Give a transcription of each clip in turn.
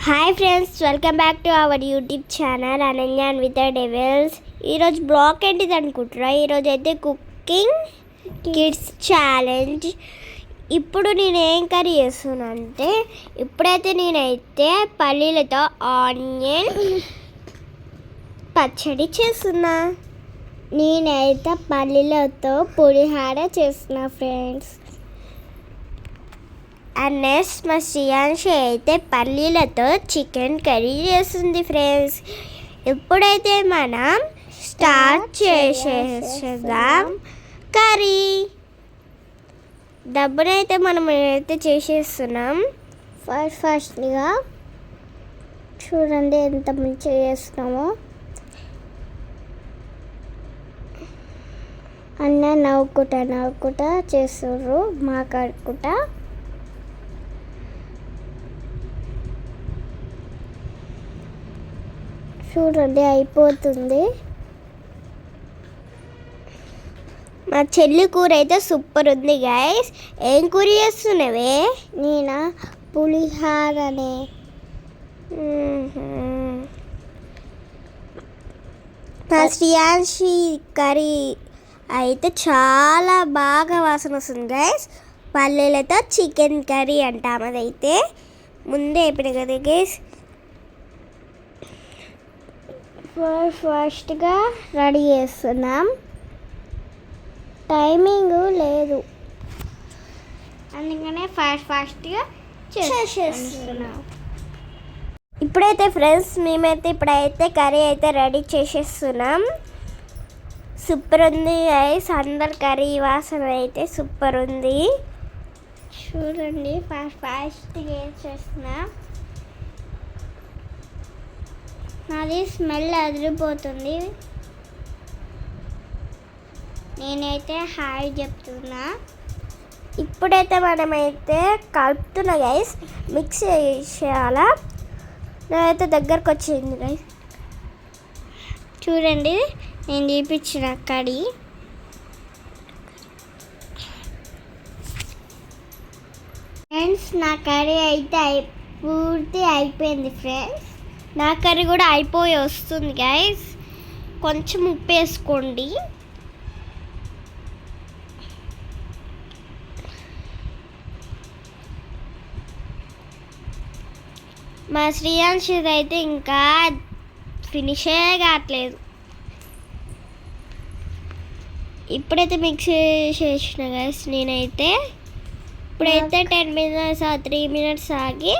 Hi friends, welcome back to our YouTube channel Ananya and with the devils. ఈరోజు blog ఏంటిది అనుకుంటున్నా. ఈరోజు అయితే కుకింగ్ కిడ్స్ ఛాలెంజ్. ఇప్పుడు నేను ఏం కర్రీ చేస్తున్నా అంటే ఇప్పుడైతే నేనైతే పల్లీలతో ఆనియన్ పచ్చడి చేస్తున్నా. నేనైతే పల్లీలతో పులిహార చేస్తున్నా ఫ్రెండ్స్. అండ్ నెక్స్ట్ మా శ్రీయాంశి అయితే పల్లీలతో చికెన్ కర్రీ చేస్తుంది ఫ్రెండ్స్. ఇప్పుడైతే మనం స్టార్ట్ చేసేద్దాం కర్రీ. డబ్బునైతే మనం అయితే చేసేస్తున్నాం. ఫస్ట్గా చూడండి ఎంత మంచిగా చేస్తున్నామో. అన్న నవ్వుకుంటా చేస్తుర్రు మాట్లాడుకుంటా. చూడండి అయిపోతుంది. మా చెల్లి కూర అయితే సూపర్ ఉంది గైస్. ఏం కూర చేస్తున్నావే? నేనా పులిహారనే. మా శ్రీయాంశి కర్రీ అయితే చాలా బాగా వాసన వస్తుంది గైస్. పల్లెలతో చికెన్ కర్రీ అంటాం. అదైతే ముందే అయిపోయినాయి కదా గైస్. ఫస్ట్గా రెడీ చేస్తున్నాం. టైమింగ్ లేదు అందుకనే ఫాస్ట్గా చేసేస్తున్నాం. ఇప్పుడైతే ఫ్రెండ్స్ మేమైతే ఇప్పుడైతే కర్రీ అయితే రెడీ చేసేస్తున్నాం. సూపర్ ఉంది గైస్. అందరు కర్రీ వాసన అయితే సూపర్ ఉంది. చూడండి ఫాస్ట్గా చేస్తున్నాం. నాది స్మెల్ అదిరిపోతుంది. నేనైతే హాయ్ చెప్తున్నా. ఇప్పుడైతే మనమైతే కలుపుతున్నా గైస్. మిక్స్ చేయాలా. నేనైతే దగ్గరకు వచ్చింది గైస్. చూడండి నేను చూపించిన కర్రీ. ఫ్రెండ్స్ నా కర్రీ అయితే పూర్తి అయిపోయింది ఫ్రెండ్స్. నా కర్రీ కూడా అయిపోయి వస్తుంది గైస్. కొంచెం ఉప్పు వేసుకోండి. మా శ్రీయాంశిది అయితే ఇంకా ఫినిషే కావట్లేదు. ఇప్పుడైతే మిక్స్ చేసిన గైస్ నేనైతే. ఇప్పుడైతే 10 minutes 3 minutes ఆగి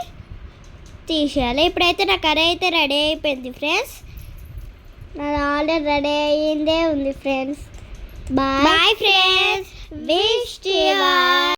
తీసేయాలి. ఇప్పుడైతే నా కర్రీ అయితే రెడీ అయిపోయింది ఫ్రెండ్స్. నాది ఆల్రెడీ రెడీ అయ్యిందే ఉంది friends. Bye friends. Wish you